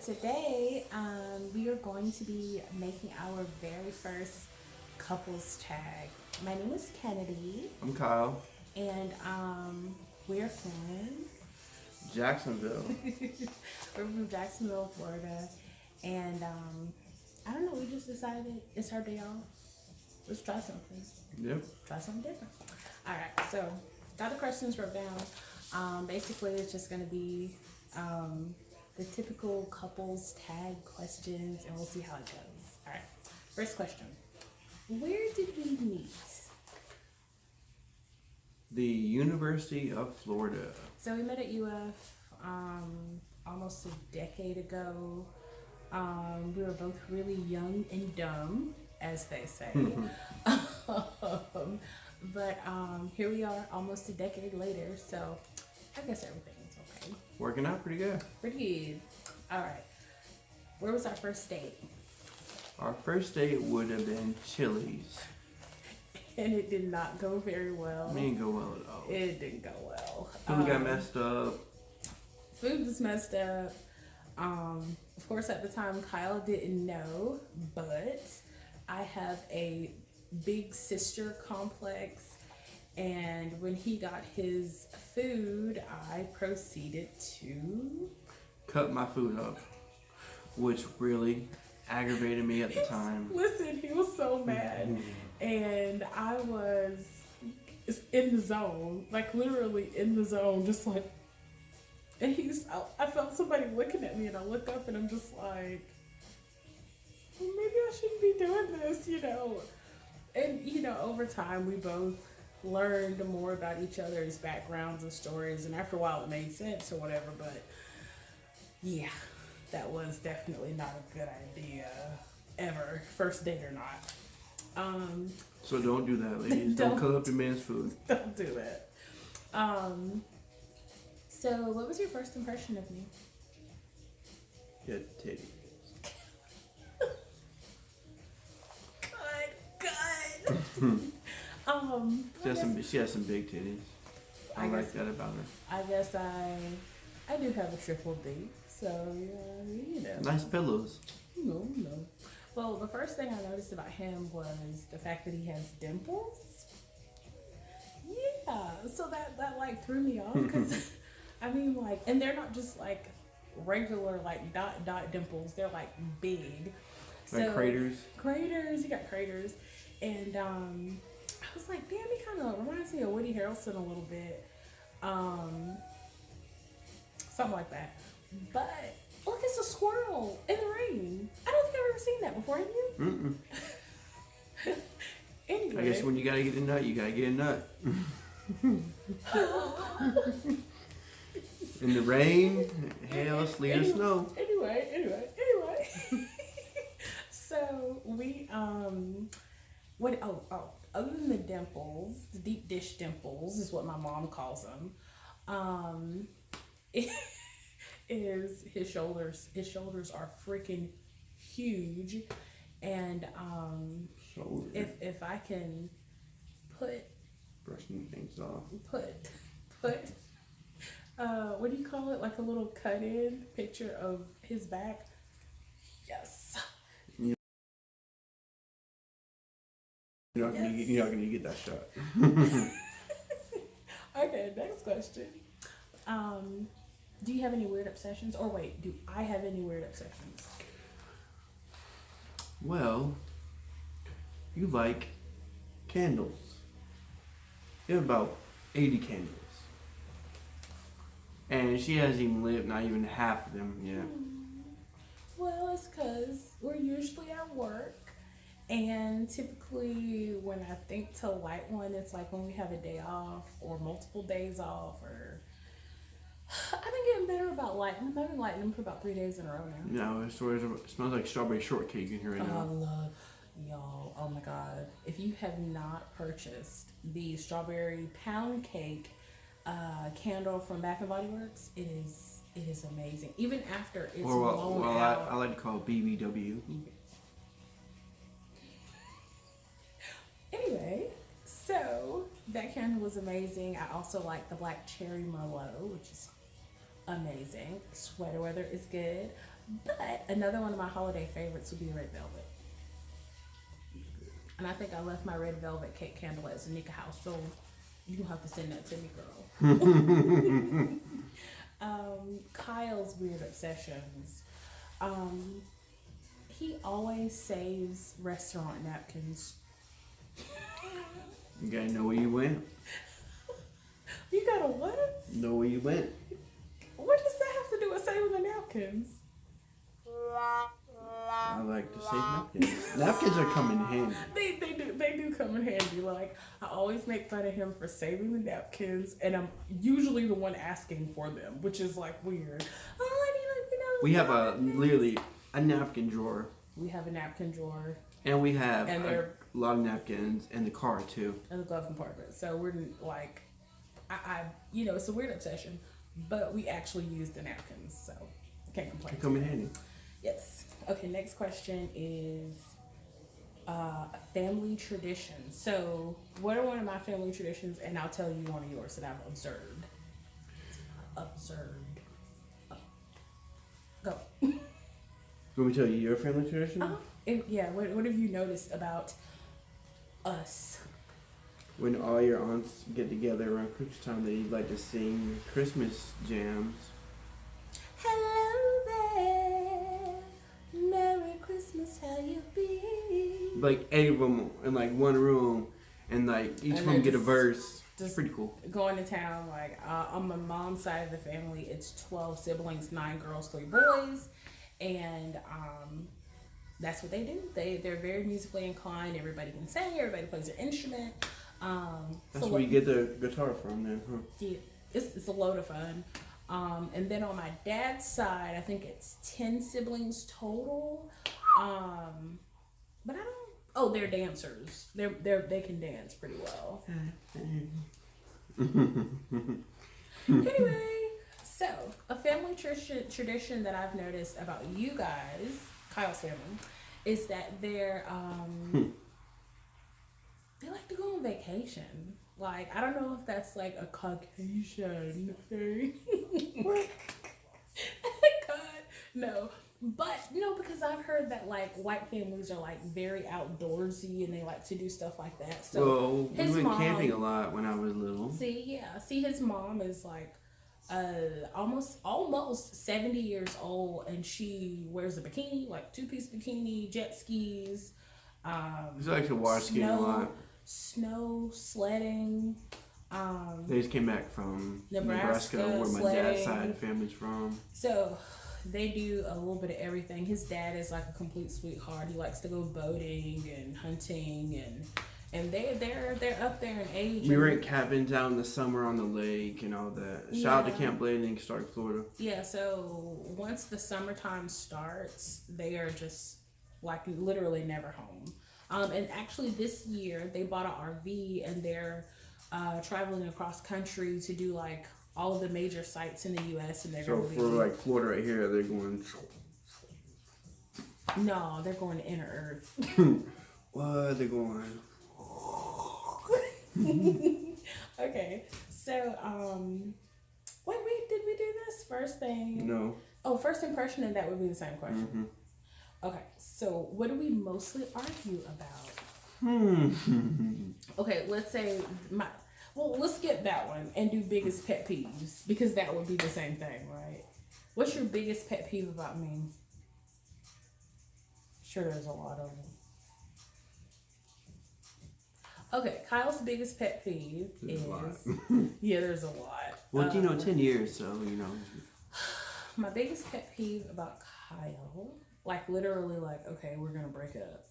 today we are going to be making our very first couples tag. My name is Kennedy, I'm Kyle. and we're from Jacksonville. we're from Jacksonville, Florida, and I don't know. We just decided it's our day off. Let's try something. Yep. Try something different. All right. So got the questions wrote down. Basically, it's just gonna be the typical couples tag questions, and we'll see how it goes. All right. First question: where did we meet? The University of Florida. So we met at UF almost a decade ago. We were both really young and dumb, as they say. But here we are, almost a decade later. So I guess everything's okay. Working out pretty good. Pretty good. All right. Where was our first date? Our first date would have been Chili's. And it did not go very well. It didn't go well at all. It didn't go well. Food got messed up. Food was messed up. Of course, at the time, Kyle didn't know, but I have a big sister complex. And when he got his food, I proceeded to Cut my food up, which really aggravated me at the time. Listen, he was so mad. And I was in the zone, like literally in the zone, just like, and I felt somebody looking at me, and I look up and I'm just like, well, maybe I shouldn't be doing this, And, over time, we both learned more about each other's backgrounds and stories, and after a while it made sense or whatever, but yeah, that was definitely not a good idea ever, first date or not. So don't do that, ladies. Don't cut up your man's food. Don't do that. So what was your first impression of me? You had titties. Good. She has some big titties. I like that about her. I guess I do have a triple D, so yeah, Nice pillows. No. Well, the first thing I noticed about him was the fact that he has dimples. Yeah, so that like threw me off because I mean, like, and they're not just like regular like dot dimples. They're like big. Like craters. Craters. You got craters, and I was like, damn, he kind of reminds me of Woody Harrelson a little bit. Something like that. But look, it's a squirrel in the rain. I don't think I've ever seen that before. Have you? Anyway. I guess when you gotta get a nut, you gotta get a nut. In the rain, hail, sleet, or snow. Anyway. So we other than the dimples, the deep dish dimples is what my mom calls them. Is his shoulders. His shoulders are freaking huge, and if I can brushing things off. Put what do you call it? Like a little cut in picture of his back. Yes. You're not gonna get that shot. Okay, next question. Do you have any weird obsessions? Or wait, do I have any weird obsessions? Well, you like candles. You have about 80 candles. And she hasn't even lit not even half of them yet. Well, it's because we're usually at work. And typically when I think to light one, it's like when we have a day off or multiple days off, or I've been getting better about lighting them. I've been lighting them for about 3 days in a row now. No, it smells like strawberry shortcake in here right now. I love y'all. Oh my God. If you have not purchased the strawberry pound cake candle from Bath and Body Works, it is amazing. Even after it's blown out. I like to call it BBW. Anyway, so that candle was amazing. I also like the black cherry merlot, which is amazing. Sweater weather is good. But another one of my holiday favorites would be red velvet. And I think I left my red velvet cake candle at Zanika house, so you have to send that to me, girl. Kyle's weird obsessions. He always saves restaurant napkins. You gotta know where you went. You gotta what? Know where you went. What does that have to do with saving the napkins? I like to save napkins. Napkins are coming in handy. They do come in handy. Like, I always make fun of him for saving the napkins, and I'm usually the one asking for them, which is like weird. Oh, I need, we have literally a napkin drawer. We have a napkin drawer. And we have a lot of napkins in the car too. In the glove compartment. So we're like, it's a weird obsession, but we actually use the napkins, so I can't complain. They come in handy. Yes. Okay, next question is a family tradition. So, what are one of my family traditions? And I'll tell you one of yours that I've observed. Go. Let me tell you your family tradition? What have you noticed about us? When all your aunts get together around Christmas time, they like to sing Christmas jams. Hello there, Merry Christmas, how you be? Like 8 of them in like one room, and like each of them get a verse. It's pretty cool. Going to town, like on my mom's side of the family, it's 12 siblings, 9 girls, 3 boys, and that's what they do. They're very musically inclined. Everybody can sing. Everybody plays an instrument. That's where you get the guitar from, then, huh? Yeah, it's a load of fun. And then on my dad's side, I think it's 10 siblings total. But I don't. Oh, they're dancers. They can dance pretty well. Anyway, so a family tradition that I've noticed about you guys, Kyle's family, is that they like to go on vacation. Like, I don't know if that's like a Caucasian thing. What? God, no. But, because I've heard that, like, white families are, like, very outdoorsy and they like to do stuff like that. So, we went camping a lot when I was little. See, his mom is, like, almost 70 years old, and she wears a bikini, like, 2-piece bikini, jet skis. She likes to water skiing a lot. Snow sledding. They just came back from Nebraska where my dad's side of the family's from. So they do a little bit of everything. His dad is like a complete sweetheart. He likes to go boating and hunting, and they're up there in age. We rent cabins out in the summer on the lake and all that. Shout out to Camp Blading, Stark, Florida. Yeah, so once the summertime starts, they are just like literally never home. And actually this year they bought an RV and they're traveling across country to do like all of the major sites in the U.S. and they're going to like Florida right here, they're going. No, they're going to Inner Earth. What? They're going. Okay, so wait, did we do this first thing? No. Oh, first impression, and that would be the same question. Mm-hmm. Okay, so what do we mostly argue about? Okay, let's say let's skip that one and do biggest pet peeves, because that would be the same thing, right? What's your biggest pet peeve about me? Sure, there's a lot of them. Okay, Kyle's biggest pet peeve is yeah, there's a lot. Well, 10 years, so My biggest pet peeve about Kyle, like literally, like, okay, we're gonna break up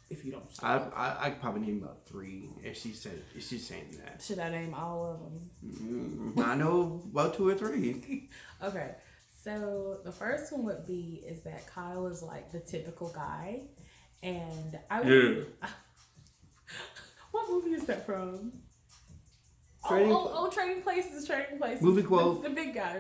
if you don't stop. I probably name about 3 if she's saying that. Should I name all of them? I know about 2 or 3. Okay, so the first one would be is that Kyle is like the typical guy, and I would. Yeah. What movie is that from? Trading Places. Movie quote. The big guy.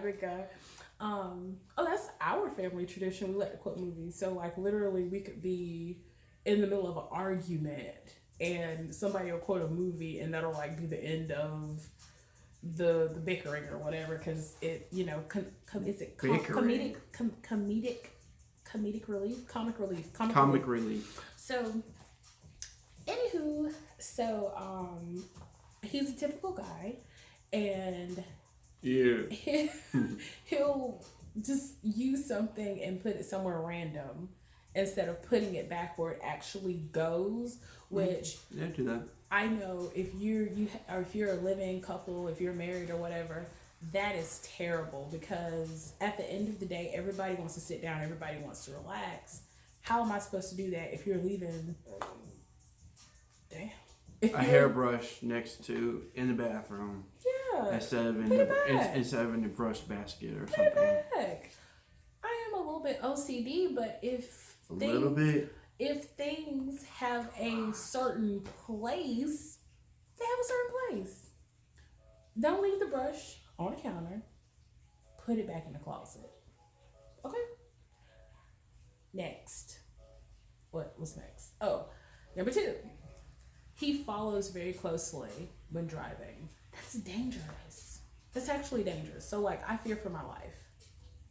That's our family tradition. We like to quote movies. So like literally we could be in the middle of an argument and somebody will quote a movie and that'll like be the end of the bickering or whatever, because it, comedic comic relief. Comic relief. So, anywho, he's a typical guy, and he'll just use something and put it somewhere random instead of putting it back where it actually goes. Which do that. I know if you're a living couple, if you're married or whatever, that is terrible, because at the end of the day, everybody wants to sit down, everybody wants to relax. How am I supposed to do that if you're leaving? Damn. A hairbrush next to in the bathroom. Yeah. Instead of in the brush basket or something. Put it back. I am a little bit OCD, but if things have a certain place, they have a certain place. Don't leave the brush on the counter. Put it back in the closet. Okay. Next. What's next? Oh, number 2. He follows very closely when driving. That's dangerous. That's actually dangerous. So, like, I fear for my life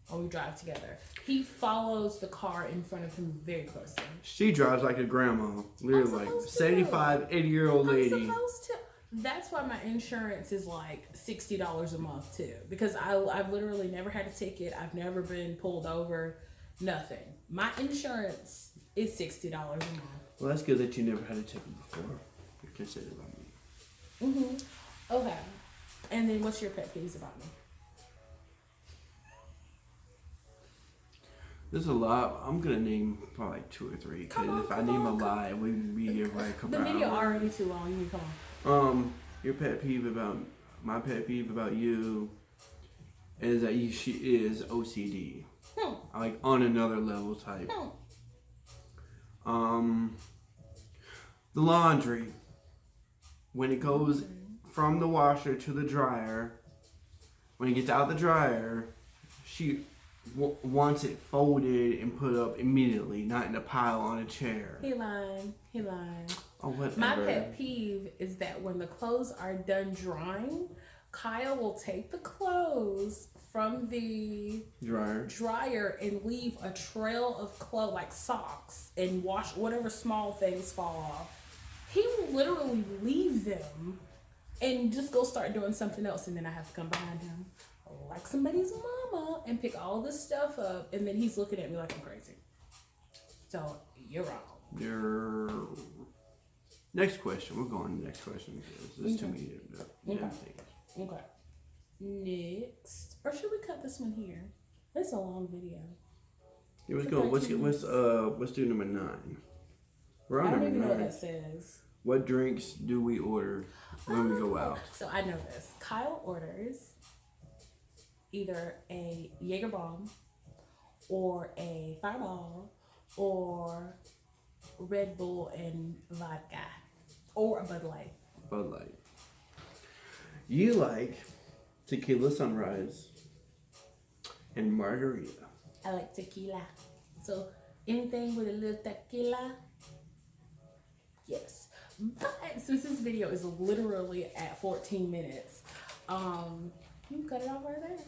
when we drive together. He follows the car in front of him very closely. She drives like a grandma. Literally, like 75, 80-year-old lady. I'm supposed to. That's why my insurance is like $60 a month too. Because I've literally never had a ticket. I've never been pulled over. Nothing. My insurance is $60 a month. Well, that's good that you never had a ticket before. You're considered by me. Okay. And then what's your pet peeves about me? There's a lot. I'm gonna name probably like 2 or 3. Because if I name a lot, we'd be here like a couple hours. The video already too long. You can come on. Your pet peeve about my pet peeve about you is that she is OCD. Like on another level type. The laundry, when it goes from the washer to the dryer, when it gets out the dryer, she wants it folded and put up immediately, not in a pile on a chair. He lying. Oh, whatever. My pet peeve is that when the clothes are done drying, Kyle will take the clothes from the dryer and leave a trail of clothes, like socks, and wash whatever small things fall off. He will literally leave them and just go start doing something else, and then I have to come behind him like somebody's mama and pick all this stuff up, and then he's looking at me like I'm crazy. So you're wrong. Next question. We're going to the next question because there's too many things. Okay. Next, or should we cut this one here? It's a long video. Yeah, let's go. Let's do number 9. We're on I don't number even 9. know what that says. What drinks do we order when we go out? So I know this. Kyle orders either a Jaeger bomb or a Fireball or Red Bull and vodka or a Bud Light. Bud Light. You like tequila sunrise and margarita. I like tequila. So anything with a little tequila, yes. But since this video is literally at 14 minutes, you can cut it off right there.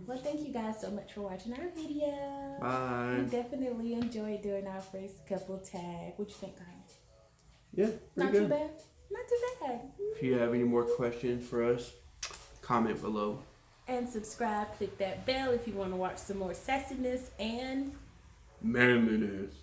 Well, thank you guys so much for watching our video. Bye. We definitely enjoyed doing our first couple tag. What you think, Kyle? Yeah, Not good. too bad. Not too bad. If you have any more questions for us, comment below. And subscribe. Click that bell if you want to watch some more sassiness and manliness.